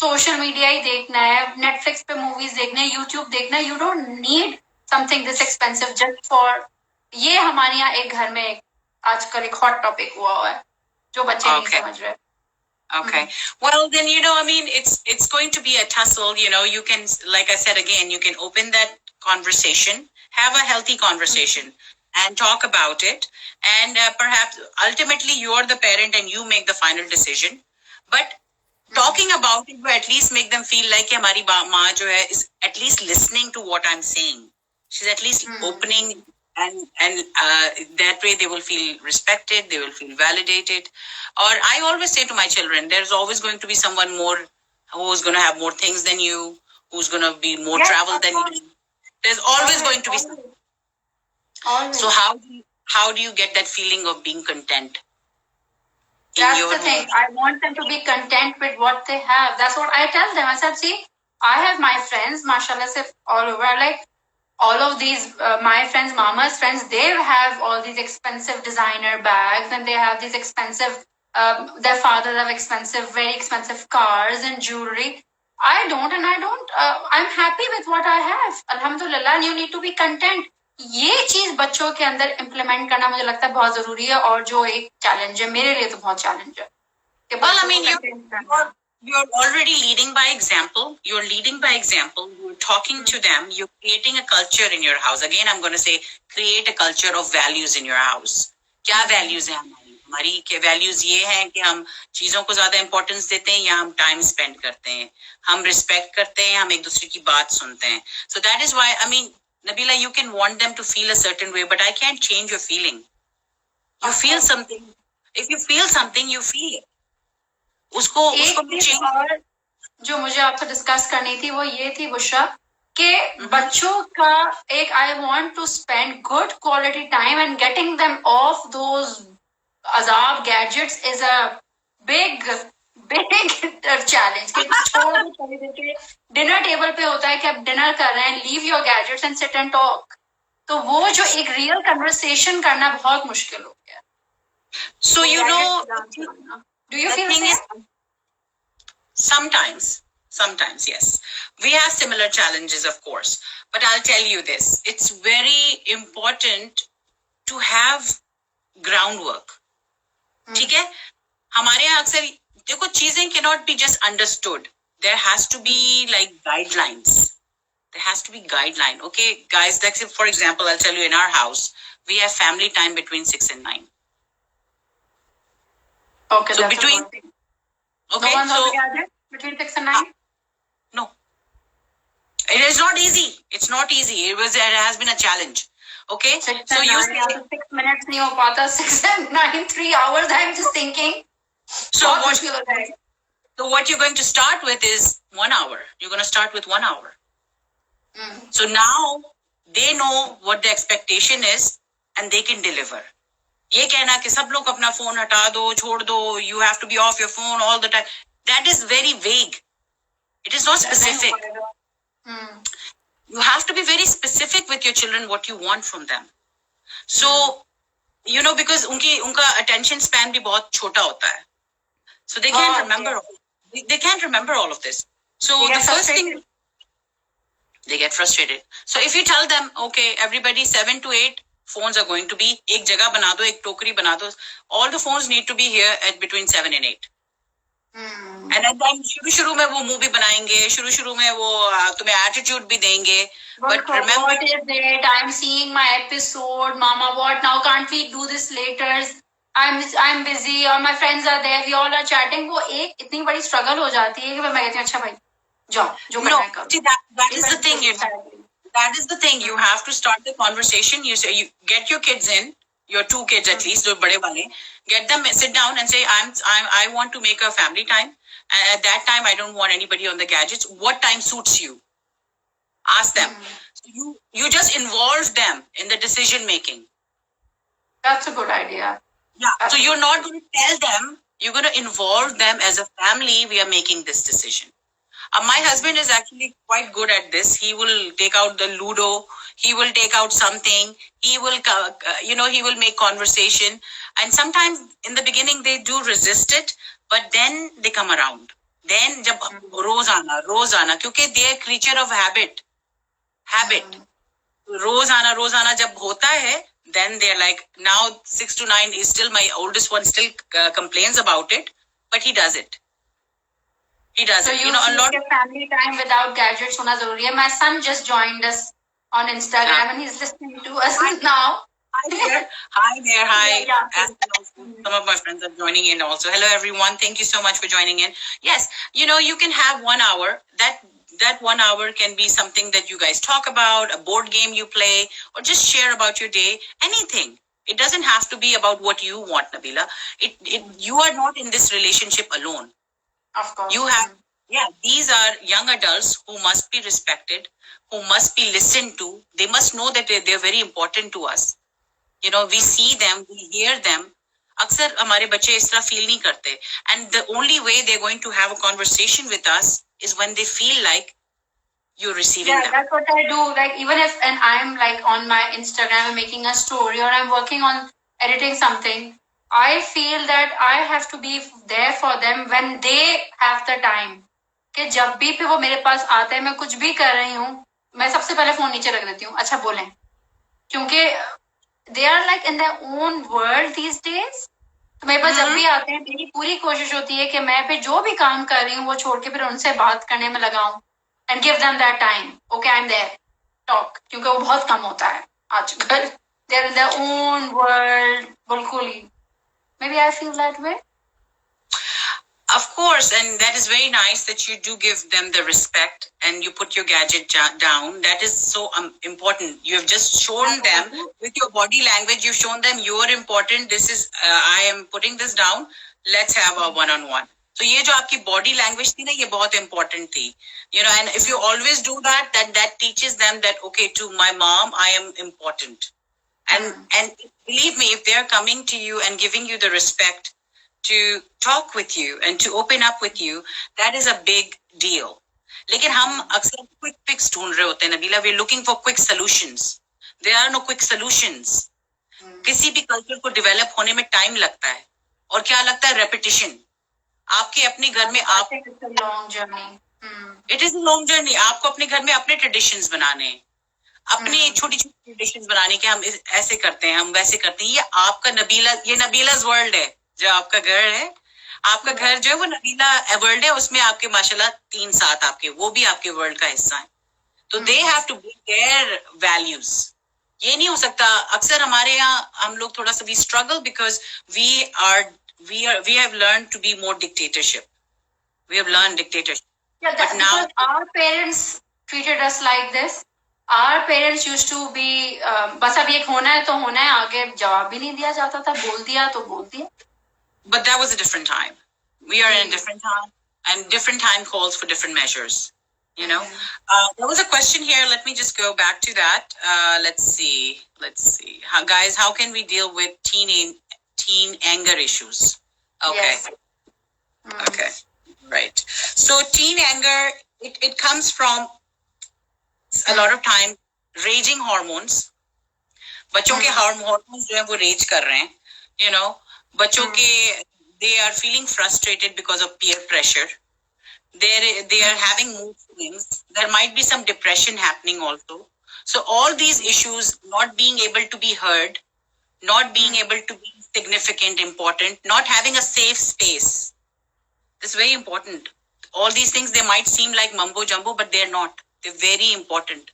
Social media ही देखना है, Netflix पे मूवीज देखना है, यूट्यूब देखना है, you don't need something this expensive just for, ये हमारे यहाँ एक घर में आजकल एक हॉट टॉपिक हुआ है जो बच्चे नहीं समझ रहे. Okay. Well, then, I mean, it's going to be a tussle. You can, like I said again, you can open that conversation, have a healthy conversation, and talk about it. And perhaps ultimately you're the parent and you make the final decision. But talking about it will at least make them feel like हमारी माँ जो है is at least listening to what I'm saying. She's at least opening, and that way they will feel respected, they will feel validated. Or I always say to my children, there's always going to be someone more who's going to have more things than you, who's going to be more travel than you. There's always going to be someone. So how do you get that feeling of being content? That's the thing. I want them to be content with what they have. That's what I tell them. I said, see, I have my friends, mashallah, all over. Like, all of these, my friends, mama's friends, they have all these expensive designer bags, and they have these expensive, their fathers have expensive, very expensive cars and jewelry. I don't, and I'm happy with what I have. Alhamdulillah, and you need to be content. ये चीज बच्चों के अंदर implement करना मुझे लगता है बहुत जरूरी है, और जो एक चैलेंज है मेरे लिए तो बहुत चैलेंज है. Well, I mean, you're already leading by example. You're leading by example. You're talking to them. You're creating a culture in your house. Again, I'm going to say, create a culture of values in your house. क्या values हैं हमारी के values ये हैं कि हम चीजों को ज्यादा importance देते हैं या हम time spend करते हैं, हम respect करते हैं, हम एक दूसरे की बात सुनते हैं. So that is why, I mean, Nabila, you can want them to feel a certain way, but I can't change your feeling. You feel something. If you feel something, you feel it. उसको और जो मुझे आपसे discuss करनी थी वो ये थी बुशरा कि बच्चों का एक I want to spend good quality time and getting them off those अजाब gadgets is a big challenge. Dinner table पे होता है कि आप डिनर कर रहे हैं, leave your gadgets and sit and talk. तो वो जो एक रियल कन्वर्सेशन करना बहुत मुश्किल हो गया. सो do you feel the same? Sometimes, yes. We have similar challenges, of course. But I'll tell you this. It's very important to have groundwork. ठीक है? हमारे यहाँ अक्सर देखो चीजें cannot be just understood. There has to be like guidelines. There has to be guideline. Okay, guys, like for example, I'll tell you in our house, we have family time between 6 and 9. Okay, so between between 6 and 9? No. It is not easy. It's not easy. It has been a challenge. Okay? So you say 6 minutes nahi ho pata, 6 and 9, 3 hours. I'm just thinking. So what you're going to start with is 1 hour. You're going to start with 1 hour. So now they know what the expectation is and they can deliver. ये कहना कि सब लोग अपना phone हटा दो, छोड़ दो, you have to be off your phone all the time. That is very vague. It is not specific. You have to be very specific with your children what you want from them. So, because उनका attention span भी बहुत छोटा होता है. So they can't remember. They can't remember all of this. So the first thing, they get frustrated. So if you tell them, okay, everybody 7 to 8 phones are going to be एक जगह बना दो, एक टोकरी बना दो. All the phones need to be here at between 7 and 8. And then शुरू में वो मूवी बनाएंगे, शुरू में वो तुम्हें attitude भी देंगे. But remember, what is it? I'm seeing my episode, Mama. What now? Can't we do this later? I'm busy. Or my friends are there. We all are chatting. वो एक इतनी बड़ी struggle हो जाती है कि मैं कहती हूँ अच्छा भाई जाओ जो करना है करो. That is the thing. That is the thing. You have to start the conversation. You say, you get your kids in, your 2 kids at least, जो बड़े वाले, get them sit down and say, I want to make a family time. And at that time, I don't want anybody on the gadgets. What time suits you? Ask them. You just involve them in the decision making. That's a good idea. Yeah. So you're not going to tell them. You're going to involve them as a family. We are making this decision. My husband is actually quite good at this. He will take out the Ludo. He will take out something. He will, he will make conversation. And sometimes in the beginning they do resist it, but then they come around. Then जब रोज आना क्योंकि they are creature of habit. रोज आना जब होता है, then they're like, now 6 to 9 is still, my oldest one still complains about it, but he does it. So you know, a lot of family time without gadgets hona zaruri hai. My son just joined us on Instagram and he's listening to us now. Hi there. And some of my friends are joining in also. Hello everyone. Thank you so much for joining in. Yes, you know, you can have 1 hour. That 1 hour can be something that you guys talk about, a board game you play, or just share about your day, anything. It doesn't have to be about what you want, Nabila. You are not in this relationship alone. Of course. You have, these are young adults who must be respected, who must be listened to. They must know that they're very important to us. You know, we see them, we hear them. अक्सर हमारे बच्चे इस तरह feel नहीं करते. And the only way they're going to have a conversation with us is when they feel like you're receiving them. That's what I do. Like even if and I'm like on my Instagram and making a story or I'm working on editing something, I feel that I have to be there for them when they have the time. कि जब भी वो मेरे पास आते हैं, मैं कुछ भी कर रही हूँ, मैं सबसे पहले फोन नीचे रख देती हूँ. अच्छा बोलें, क्योंकि they are like in their own world these days. तो मेरे पास जब भी आते हैं, मेरी पूरी कोशिश होती है कि मैं पे जो भी काम कर रही हूँ वो छोड़ के फिर उनसे बात करने में लगाऊं and give them that time. Okay, I'm there. Talk. क्योंकि वो बहुत कम होता है आजकल. They're in their own world. बिल्कुल ही. Maybe I feel that way. Of course, and that is very nice that you do give them the respect and you put your gadget down. That is so important. You have just shown them with your body language, you've shown them you are important. This is, I am putting this down. Let's have a one-on-one. So ये जो आपकी body language थी ना, ये बहुत important थी. You know, and if you always do that, that teaches them that, okay, to my mom, I am important. And believe me, if they're coming to you and giving you the respect to talk with you and to open up with you, that is a big deal. लेकिन हम अक्सर quick fix ढूंढ रहे होते हैं Nabila. We're looking for quick solutions. There are no quick solutions. किसी भी culture को develop होने में time लगता है. और क्या लगता है? Repetition. आपके अपने घर में आप It's a long journey. It is a long journey. आपको अपने घर में अपने traditions बनाने हैं, अपने छोटी छोटी traditions बनाने के, हम ऐसे करते हैं, हम वैसे करते हैं. ये आपका नबीला, ये नबीला's world है. जो आपका घर है, आपका घर जो है वो नबीला वर्ल्ड है. उसमें आपके माशाल्लाह 3-7 आपके, वो भी आपके वर्ल्ड का हिस्सा है. तो they have to be their values. ये नहीं हो सकता. अक्सर हमारे यहाँ हम लोग थोड़ा सा we struggle because we have learned to be more dictatorship. We have learned dictatorship. Yeah, but now our parents treated us like this. Our parents used to be बस अब ये होना है तो होना है, आगे जवाब भी नहीं दिया जाता था, बोल दिया तो बोल दिया. But that was a different time. We are in a different time, and different time calls for different measures. You know, there was a question here. Let me just go back to that. Let's see. Guys, how can we deal with teen anger issues? Okay. Yes. Okay. Right. So teen anger, it comes from a lot of time raging hormones. बच्चों के hormones जो है वो rage कर रहे हैं. You know. बच्चों के they are feeling frustrated because of peer pressure. They are having mood swings. There might be some depression happening also. So all these issues, not being able to be heard, not being able to be significant, important, not having a safe space. This is very important. All these things, they might seem like mumbo jumbo, but they're not. They're very important.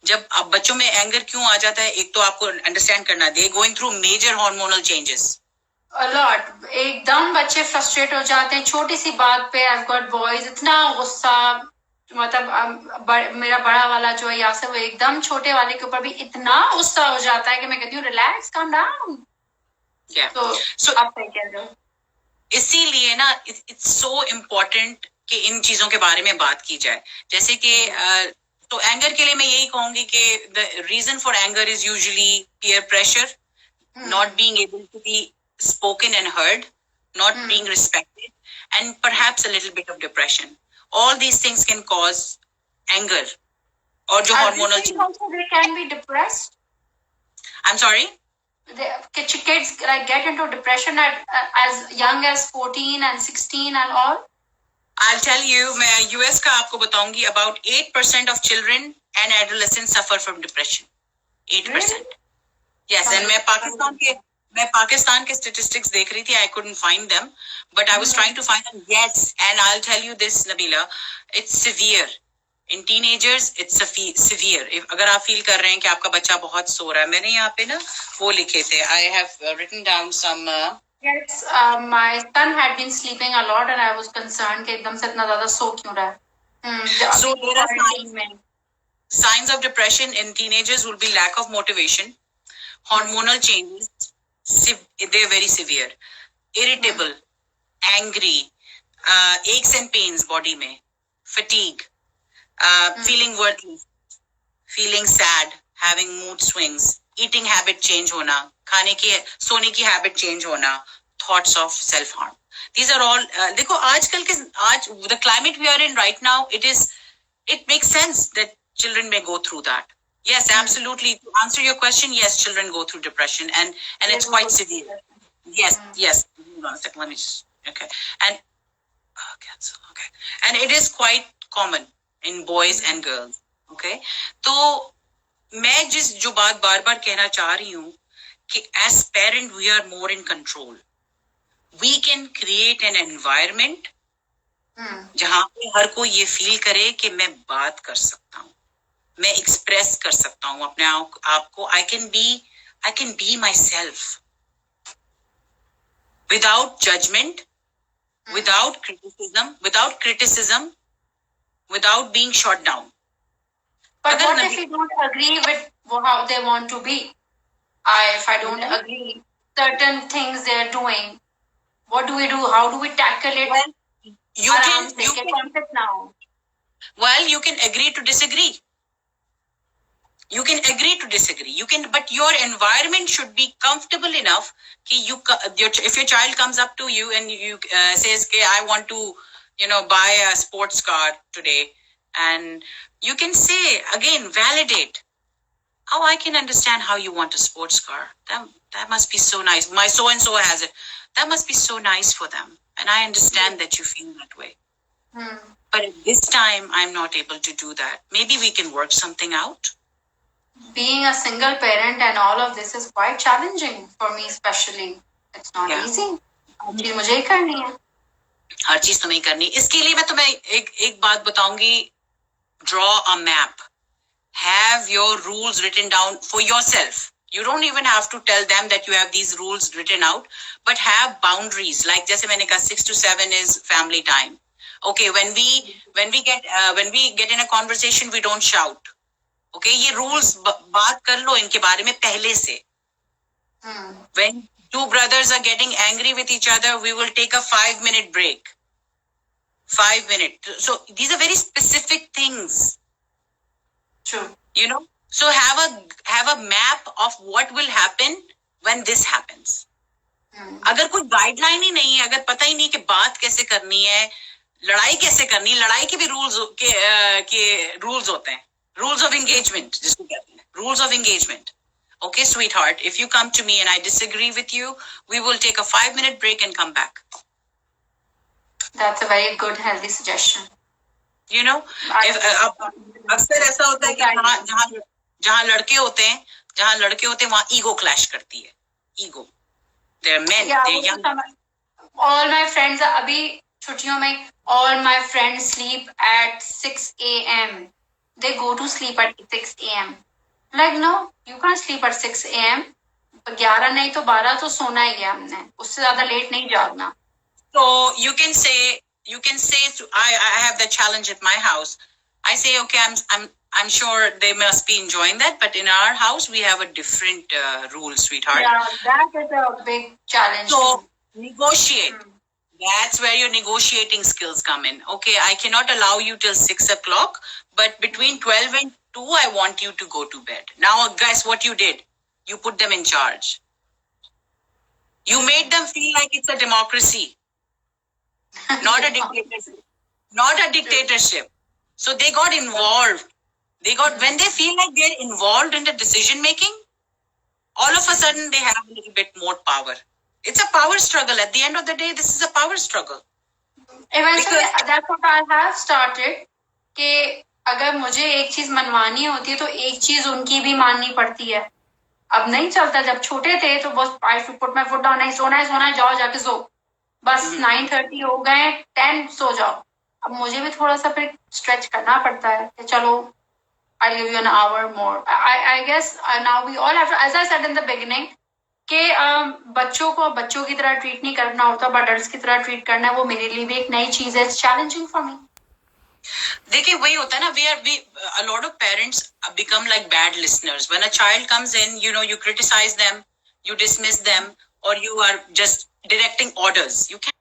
जब अब बच्चों में anger क्यों आ जाता है, एक तो आपको अंडरस्टैंड करना है, they're going through major hormonal changes. A lot. एकदम बच्चे फ्रस्ट्रेट हो जाते हैं छोटी सी बात पे. I've got boys, इतना गुस्सा, मतलब मेरा बड़ा वाला जो है यासर, वो एकदम छोटे वाले के ऊपर भी इतना गुस्सा हो जाता है कि मैं कहती हूँ रिलैक्स, काम डाउन. तो आप क्या कह रहे हो? इसीलिए ना it's so important कि इन चीजों के बारे में बात की जाए. जैसे कि तो एंगर के लिए मैं यही कहूंगी कि the reason for anger is usually peer pressure, not being able to be spoken and heard, not being respected, and perhaps a little bit of depression. All these things can cause anger or jo hormonal change. Also they can be depressed. I'm sorry? Kids like get into depression at as young as 14 and 16 and all. I'll tell you, मैं US का आपको बताऊंगी, about 8% of children and adolescents suffer from depression. 8%. Yes, and मैं पाकिस्तान के statistics देख रही थी. I couldn't find them, but I was trying to find them. Yes, and I'll tell you this, Nabila, it's severe. In teenagers, it's severe. अगर आप feel कर रहे हैं कि आपका बच्चा बहुत सो रहा है, मैंने यहाँ पे ना वो लिखे थे. I have written down some. Yes, my son had been sleeping a lot, and I was concerned कि एकदम से इतना ज़्यादा सो क्यों रहा है. So there are signs of depression in teenagers will be lack of motivation, hormonal changes, they're very severe, irritable, angry, aches and pains body में, fatigue, feeling worthless, feeling sad, having mood swings, eating habit change होना, खाने की सोने की habit change होना, thoughts of self harm. These are all देखो आजकल के the climate we are in right now, it makes sense that children may go through that. Yes, absolutely. To answer your question, yes, children go through depression and it's quite severe. Yes. Hold on a second. Let me just, okay. And cancel. Okay. And it is quite common in boys and girls. Okay. तो मैं जो बात बार-बार कहना चाह रही हूँ कि as parent we are more in control. We can create an environment जहाँ पे हर कोई ये फील करे कि मैं बात कर सकता हूँ, मैं एक्सप्रेस कर सकता हूँ अपने आप को. I can be myself without judgment, without criticism, without being shot down. But what if you don't agree with how they want to be? If I don't agree certain things they're doing, what do we do? How do we tackle it? Well, you can agree to disagree. You can agree to disagree. But your environment should be comfortable enough. If your child comes up to you and you says, "Okay, I want to, buy a sports car today," and you can say again, validate. Oh, I can understand how you want a sports car. That must be so nice. My so and so has it. That must be so nice for them. And I understand that you feel that way. But at this time, I'm not able to do that. Maybe we can work something out. Being a single parent and all of this is quite challenging for me, especially. It's not easy. मुझे ही करनी है. हर चीज तुम्हें करनी. इसके लिए मैं तुम्हें एक बात बताऊंगी. Draw a map. Have your rules written down for yourself. You don't even have to tell them that you have these rules written out, but have boundaries. Like जैसे मैंने कहा 6 to 7 is family time. Okay, when we get in a conversation, we don't shout. Okay, ये rules बात कर लो इनके बारे में पहले से. When two brothers are getting angry with each other, we will take a 5-minute break. 5 minutes. So these are very specific things. True. So have a map of what will happen when this happens. अगर कोई guideline ही नहीं है, अगर पता ही नहीं कि बात कैसे करनी है, लड़ाई कैसे करनी, लड़ाई के भी रूल्स होते हैं. Rules of engagement, जिसको कहते हैं. Rules of engagement. Okay, sweetheart, if you come to me and I disagree with you, we will take a 5-minute break and come back. That's a very good, healthy suggestion. अक्सर ऐसा होता है कि जहाँ लड़के होते हैं वहाँ ईगो क्लैश करती है. Ego. They're men. They're young. All my friends अभी छुट्टियों में all my friends sleep at 6 a.m. They go to sleep at 6 a.m. Like no, you can't sleep at 6 a.m. 11 नहीं तो 12 तो सोना ही है हमने. उससे ज़्यादा लेट नहीं जागना. So you can say I have the challenge at my house. I say, okay, I'm sure they must be enjoying that, but in our house we have a different rule, sweetheart. Yeah, that is a big challenge. So negotiate. That's where your negotiating skills come in. Okay, I cannot allow you till 6 o'clock, but between 12 and 2, I want you to go to bed. Now, guess what you did? You put them in charge. You made them feel like it's a democracy. Not a dictatorship. Not a dictatorship. So they got involved. When they feel like they're involved in the decision making, all of a sudden they have a little bit more power. It's a power struggle. At the end of the day, this is a power struggle. Eventually, Because that's what I have started. कि अगर मुझे एक चीज मनवानी होती है तो एक चीज उनकी भी माननी पड़ती है. अब नहीं चलता. जब छोटे थे तो बस I should put my foot down. नहीं सोना है जाओ जाके सो. बस 9:30 हो गए 10 सो जाओ. अब मुझे भी थोड़ा सा फिर स्ट्रेच करना पड़ता है कि चलो I'll give you an hour more. I guess now we all have to, as I said in the beginning, कि बच्चों को बच्चों की तरह ट्रीट नहीं करना होता, बट अडल्ट्स की तरह ट्रीट करना है. वो मेरे लिए भी एक नई चीज है. It's challenging for me. देखिए वही होता है ना, we a lot of parents become like bad listeners. When a child comes in, you criticize them, you dismiss them, or you are just directing orders. You can't